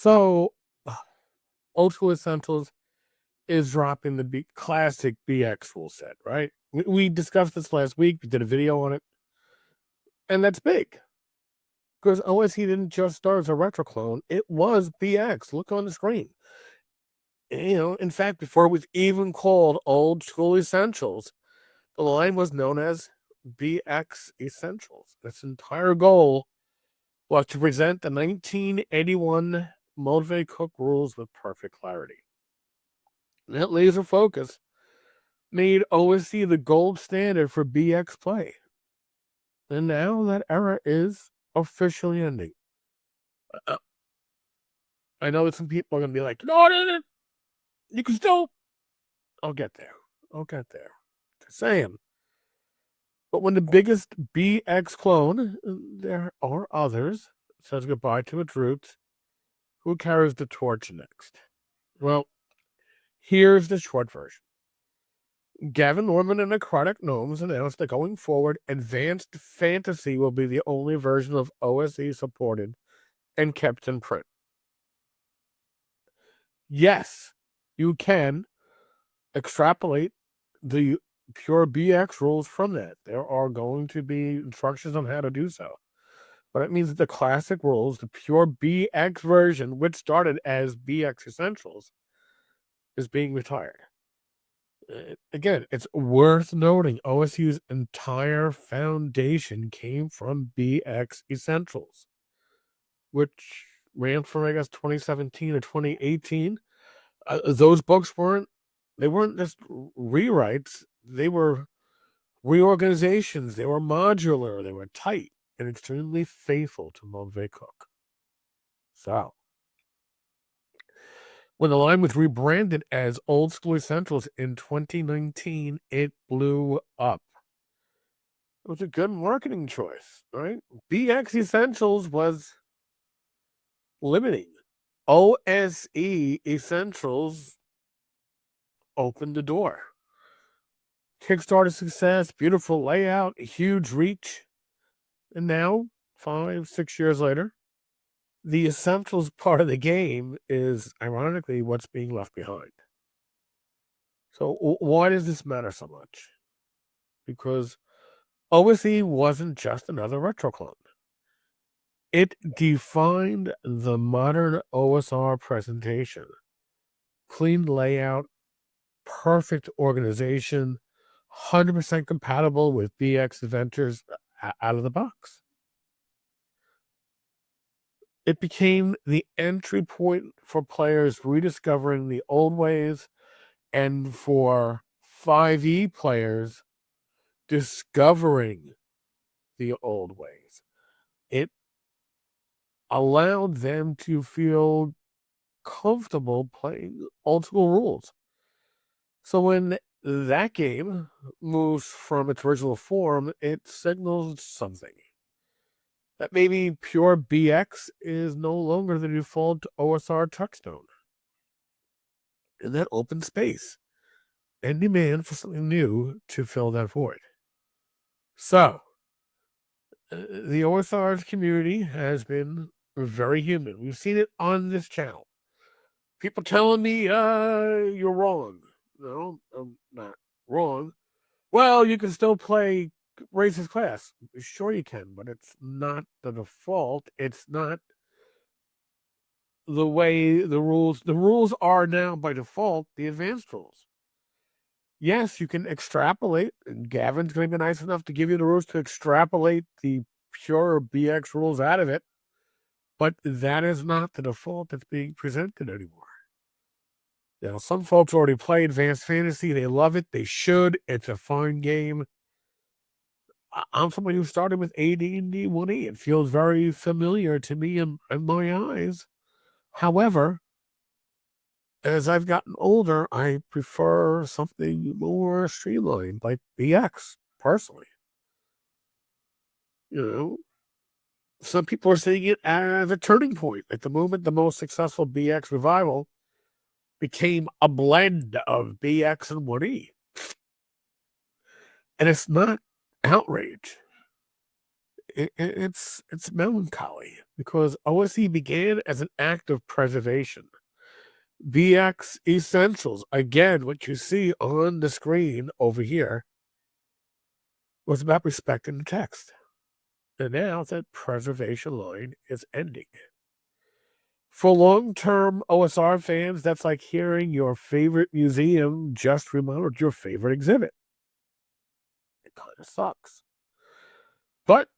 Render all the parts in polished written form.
So, Old School Essentials is dropping the classic BX rule set, right? We discussed this last week. We did a video on it, and that's big because OSE didn't just start as a retro clone; it was BX. Look on the screen. In fact, before it was even called Old School Essentials, the line was known as BX Essentials. Its entire goal was to present the 1981 Motivate Cook rules with perfect clarity. That laser focus made OSC the gold standard for BX play. And now that era is officially ending. I know that some people are going to be like, no, you can still. I'll get there. Just saying. But when the biggest BX clone, there are others, says goodbye to its roots, who carries the torch next? Well, here's the short version. Gavin Norman and Necrotic Gnomes announced that going forward, Advanced Fantasy will be the only version of OSE supported and kept in print. Yes, you can extrapolate the pure BX rules from that. There are going to be instructions on how to do so. But it means that the classic rules, the pure BX version, which started as BX Essentials, is being retired. Again, it's worth noting OSU's entire foundation came from BX Essentials, which ran from, I guess, 2017 to 2018. Those books weren't just rewrites. They were reorganizations. They were modular. They were tight and extremely faithful to Motivate Cook. So, when the line was rebranded as Old School Essentials in 2019, it blew up. It was a good marketing choice, right? BX Essentials was limiting. OSE Essentials opened the door. Kickstarter success, beautiful layout, huge reach. And now, 5-6 years later, the Essentials part of the game is ironically what's being left behind. So why does this matter so much? Because OSE wasn't just another retro clone. It defined the modern OSR presentation. Clean layout, perfect organization, 100% compatible with BX Adventures out of the box. It became the entry point for players rediscovering the old ways and for 5e players discovering the old ways. It allowed them to feel comfortable playing old school rules. So when that game moves from its original form, it signals something. That maybe pure BX is no longer the default O.S.R. touchstone. And that opens space and demand for something new to fill that void. So, the O.S.R. community has been very human. We've seen it on this channel. People telling me, you're wrong. No, I'm not wrong. Well, you can still play racist class. Sure you can, but it's not the default. It's not the way the rules are now by default, the advanced rules. Yes, you can extrapolate, and Gavin's going to be nice enough to give you the rules to extrapolate the pure BX rules out of it, but that is not the default that's being presented anymore. Now, some folks already play Advanced Fantasy. They love it. They should. It's a fun game. I'm somebody who started with AD&D 1E. It feels very familiar to me in my eyes. However, as I've gotten older, I prefer something more streamlined, like BX, personally. Some people are seeing it as a turning point. At the moment, the most successful BX revival became a blend of BX and 1E. And it's not outrage. It's melancholy because OSE began as an act of preservation. BX Essentials, again, what you see on the screen over here, was about respecting the text. And now that preservation line is ending. For long-term OSR fans, that's like hearing your favorite museum just remodeled your favorite exhibit. It kind of sucks. But,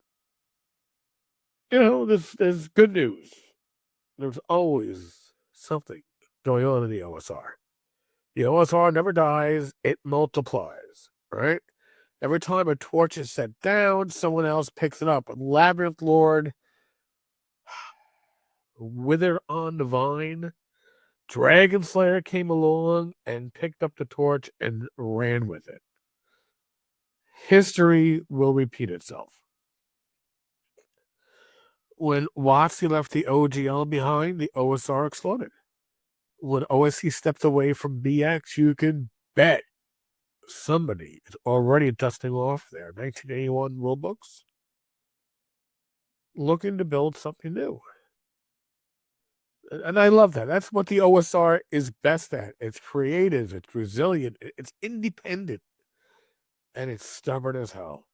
there's good news. There's always something going on in the OSR. The OSR never dies, it multiplies, right? Every time a torch is set down, someone else picks it up. Labyrinth Lord, Wither on the Vine, Dragon Slayer came along and picked up the torch and ran with it. History will repeat itself. When WotC left the OGL behind, the OSR exploded. When OSC stepped away from BX, you can bet somebody is already dusting off their 1981 rulebooks, looking to build something new. And I love that. That's what the OSR is best at. It's creative, it's resilient, it's independent, and it's stubborn as hell.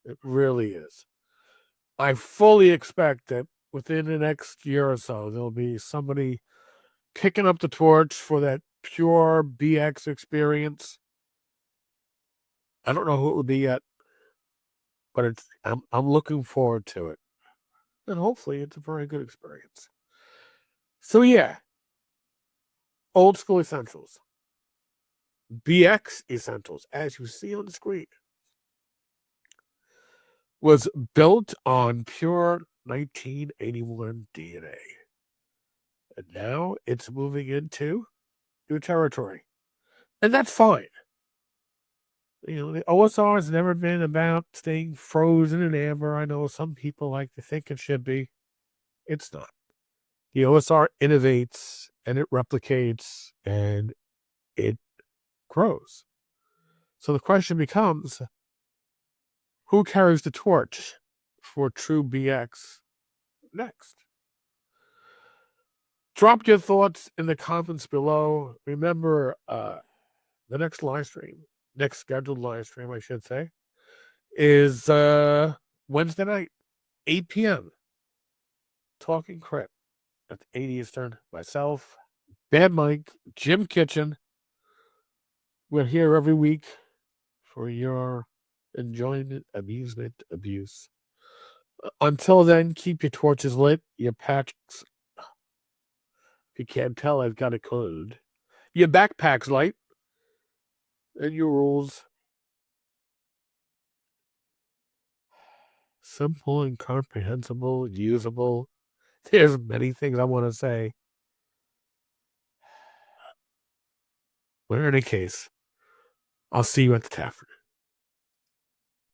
It really is. I fully expect that within the next year or so, there'll be somebody picking up the torch for that pure BX experience. I don't know who it will be yet, but I'm looking forward to it. And hopefully it's a very good experience. So yeah, old school essentials. BX Essentials, as you see on the screen, was built on pure 1981 DNA. And now it's moving into new territory. And that's fine. The OSR has never been about staying frozen in amber. I know some people like to think it should be. It's not. The OSR innovates and it replicates and it grows. So the question becomes, who carries the torch for true BX next? Drop your thoughts in the comments below. Remember, the next scheduled live stream, I should say, is Wednesday night, 8 p.m. Talking Crypt at 8 Eastern. Myself, Bad Mike, Jim Kitchen. We're here every week for your enjoyment, amusement, abuse. Until then, keep your torches lit, your packs. If you can't tell, I've got a code. Your backpacks light, and your rules. Simple and comprehensible, usable. There's many things I want to say. But in any case, I'll see you at the Tavern.